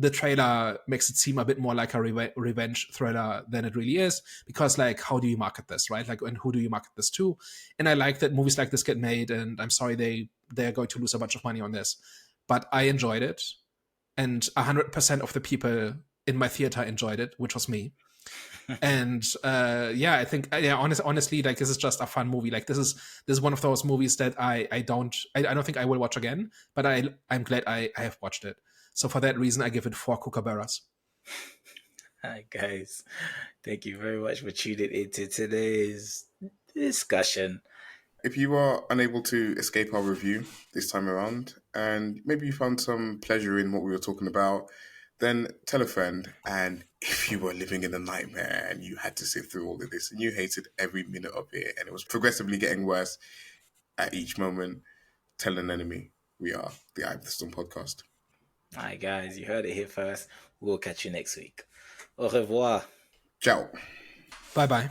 the trailer makes it seem a bit more like a revenge thriller than it really is, because like, how do you market this, right? Like, and who do you market this to? And I like that movies like this get made, and I'm sorry they're going to lose a bunch of money on this, but I enjoyed it, and 100% of the people in my theater enjoyed it, which was me. And I think honestly, like, this is just a fun movie. Like, this is one of those movies that I don't think I will watch again, but I'm glad I have watched it. So for that reason, I give it 4 kookaburras. Hi, guys. Thank you very much for tuning into today's discussion. If you are unable to escape our review this time around, and maybe you found some pleasure in what we were talking about, then tell a friend. And if you were living in a nightmare and you had to sit through all of this and you hated every minute of it and it was progressively getting worse at each moment, tell an enemy. We are the Eye of the Storm podcast. All right, guys, you heard it here first. We'll catch you next week. Au revoir. Ciao. Bye-bye.